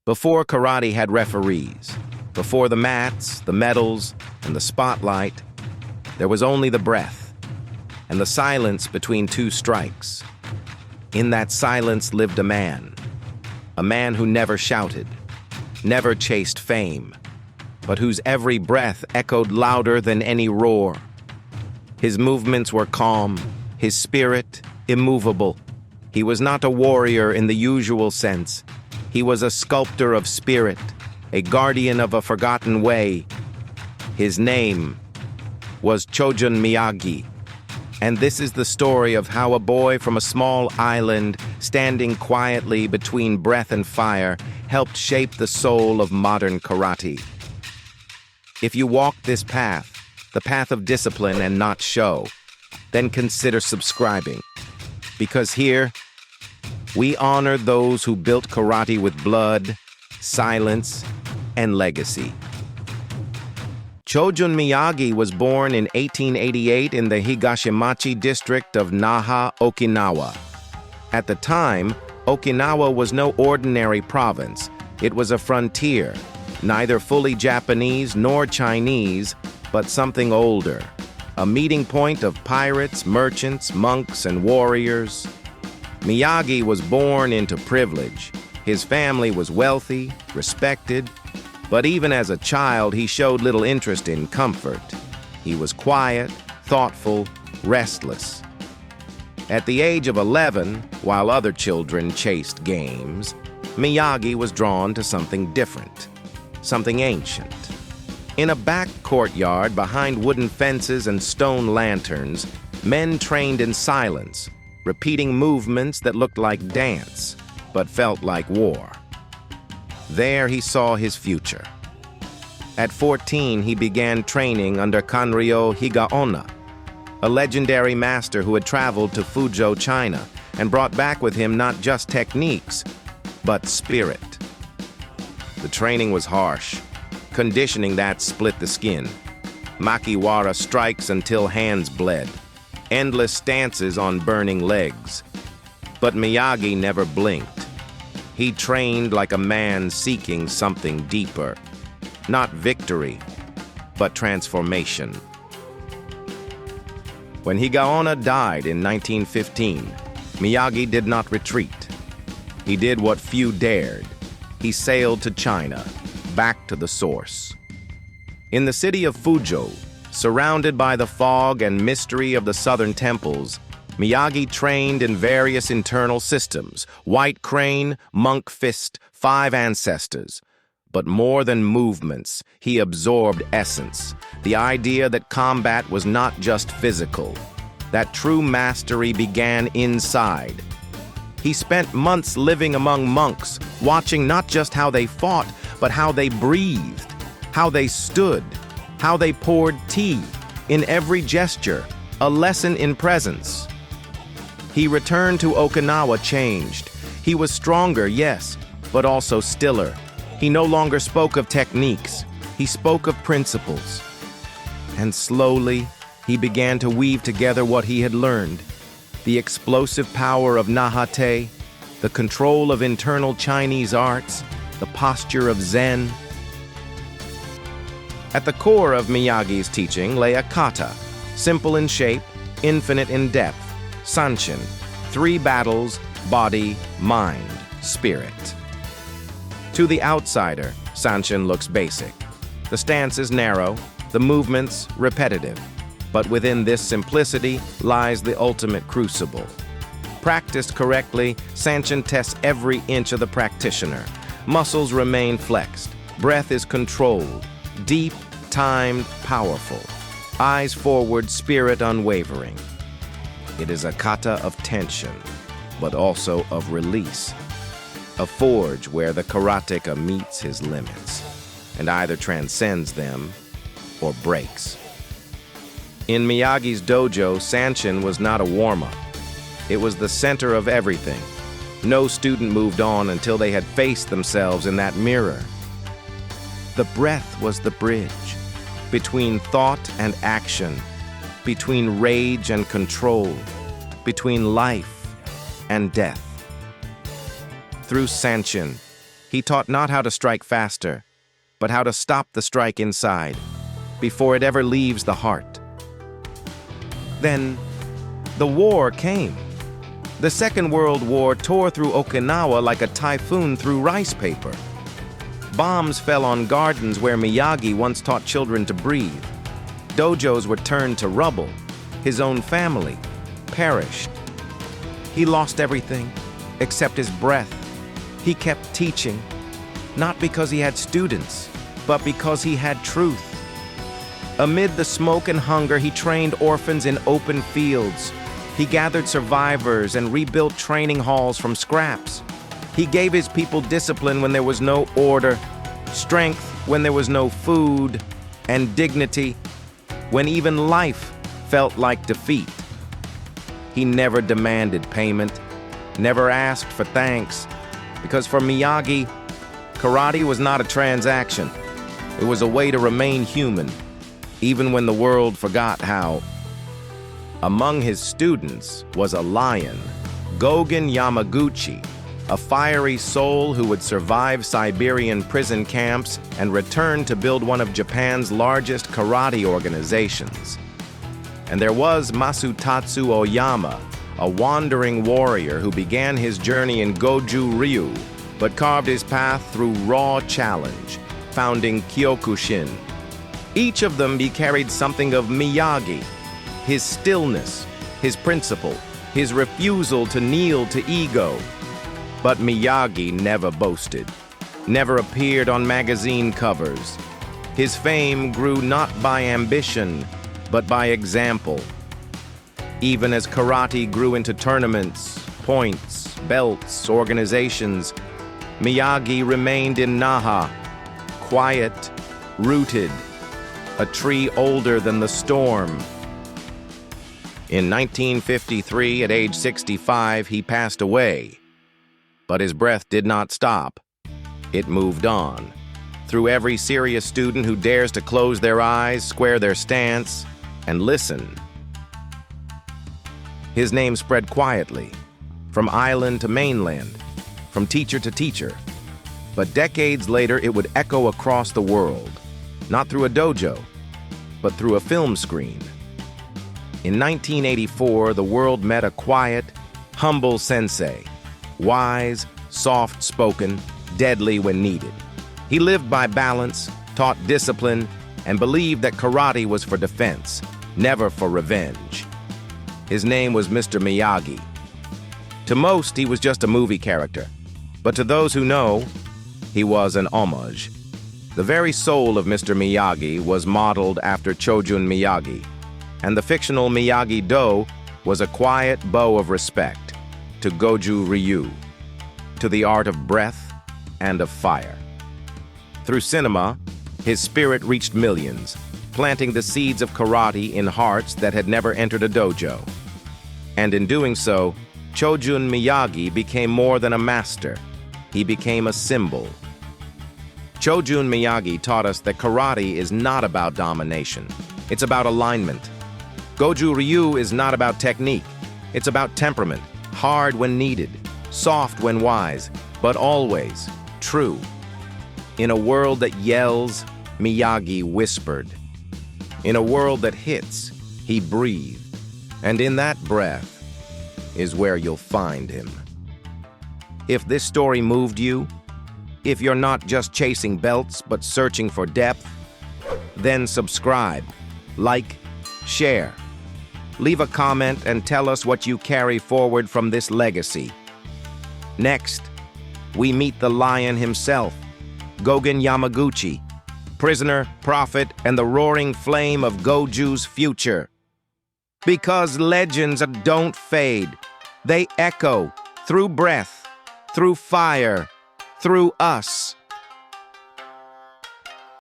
Before karate had referees, before the mats, the medals, and the spotlight, there was only the breath and the silence between two strikes. In that silence lived a man who never shouted, never chased fame, but whose every breath echoed louder than any roar. His movements were calm, his spirit immovable. He was not a warrior in the usual sense. He was a sculptor of spirit, a guardian of a forgotten way. His name was Chojun Miyagi. And this is the story of how a boy from a small island, standing quietly between breath and fire, helped shape the soul of modern karate. If you walk this path, the path of discipline and not show, then consider subscribing. Because here, we honor those who built karate with blood, silence, and legacy. Chojun Miyagi was born in 1888 in the Higashimachi district of Naha, Okinawa. At the time, Okinawa was no ordinary province. It was a frontier, neither fully Japanese nor Chinese, but something older. A meeting point of pirates, merchants, monks, and warriors. Miyagi was born into privilege. His family was wealthy, respected, but even as a child, he showed little interest in comfort. He was quiet, thoughtful, restless. At the age of 11, while other children chased games, Miyagi was drawn to something different, something ancient. In a back courtyard behind wooden fences and stone lanterns, men trained in silence, repeating movements that looked like dance, but felt like war. There he saw his future. At 14, he began training under Kanryo Higaonna, a legendary master who had traveled to Fuzhou, China, and brought back with him not just techniques, but spirit. The training was harsh, conditioning that split the skin. Makiwara strikes until hands bled, endless stances on burning legs. But Miyagi never blinked. He trained like a man seeking something deeper. Not victory, but transformation. When Higaonna died in 1915, Miyagi did not retreat. He did what few dared. He sailed to China, back to the source. In the city of Fuzhou, surrounded by the fog and mystery of the southern temples, Miyagi trained in various internal systems: White Crane, Monk Fist, 5 ancestors. But more than movements, he absorbed essence, the idea that combat was not just physical, that true mastery began inside. He spent months living among monks, watching not just how they fought, but how they breathed, how they stood, how they poured tea. In every gesture, a lesson in presence. He returned to Okinawa changed. He was stronger, yes, but also stiller. He no longer spoke of techniques. He spoke of principles. And slowly, he began to weave together what he had learned. The explosive power of Nahate, the control of internal Chinese arts, the posture of Zen. At the core of Miyagi's teaching lay a kata, simple in shape, infinite in depth. Sanchin, 3 battles, body, mind, spirit. To the outsider, Sanchin looks basic. The stance is narrow, the movements repetitive. But within this simplicity lies the ultimate crucible. Practiced correctly, Sanchin tests every inch of the practitioner. Muscles remain flexed, breath is controlled, deep, timed, powerful. Eyes forward, spirit unwavering. It is a kata of tension, but also of release. A forge where the karateka meets his limits, and either transcends them or breaks. In Miyagi's dojo, Sanchin was not a warm-up. It was the center of everything. No student moved on until they had faced themselves in that mirror. The breath was the bridge between thought and action, between rage and control, between life and death. Through Sanchin, He taught not how to strike faster, but how to stop the strike inside, before it ever leaves the heart. Then, the war came. The Second World War tore through Okinawa like a typhoon through rice paper. Bombs fell on gardens where Miyagi once taught children to breathe. Dojos were turned to rubble. His own family perished. He lost everything except his breath. He kept teaching, not because he had students, but because he had truth. Amid the smoke and hunger, he trained orphans in open fields. He gathered survivors and rebuilt training halls from scraps. He gave his people discipline when there was no order, strength when there was no food, and dignity when even life felt like defeat. He never demanded payment, never asked for thanks, because for Miyagi, karate was not a transaction. It was a way to remain human, even when the world forgot how. Among his students was a lion, Gogen Yamaguchi, a fiery soul who would survive Siberian prison camps and return to build one of Japan's largest karate organizations. And there was Masutatsu Oyama, a wandering warrior who began his journey in Goju-Ryu, but carved his path through raw challenge, founding Kyokushin. Each of them carried something of Miyagi, his stillness, his principle, his refusal to kneel to ego. But Miyagi never boasted, never appeared on magazine covers. His fame grew not by ambition, but by example. Even as karate grew into tournaments, points, belts, organizations, Miyagi remained in Naha, quiet, rooted, a tree older than the storm. In 1953, at age 65, he passed away. But his breath did not stop. It moved on, through every serious student who dares to close their eyes, square their stance, and listen. His name spread quietly, from island to mainland, from teacher to teacher. But decades later, it would echo across the world, not through a dojo, but through a film screen. In 1984, the world met a quiet, humble sensei, wise, soft-spoken, deadly when needed. He lived by balance, taught discipline, and believed that karate was for defense, never for revenge. His name was Mr. Miyagi. To most, he was just a movie character, but to those who know, he was an homage. The very soul of Mr. Miyagi was modeled after Chojun Miyagi, and the fictional Miyagi-Do was a quiet bow of respect to Goju-Ryu, to the art of breath and of fire. Through cinema, his spirit reached millions, planting the seeds of karate in hearts that had never entered a dojo. And in doing so, Chojun Miyagi became more than a master. He became a symbol. Chojun Miyagi taught us that karate is not about domination. It's about alignment. Goju-Ryu is not about technique. It's about temperament, hard when needed, soft when wise, but always true. In a world that yells, Miyagi whispered. In a world that hits, he breathed. And in that breath is where you'll find him. If this story moved you, if you're not just chasing belts but searching for depth, then subscribe, like, share. Leave a comment and tell us what you carry forward from this legacy. Next, we meet the lion himself, Gogen Yamaguchi, prisoner, prophet, and the roaring flame of Goju's future. Because legends don't fade. They echo through breath, through fire, through us.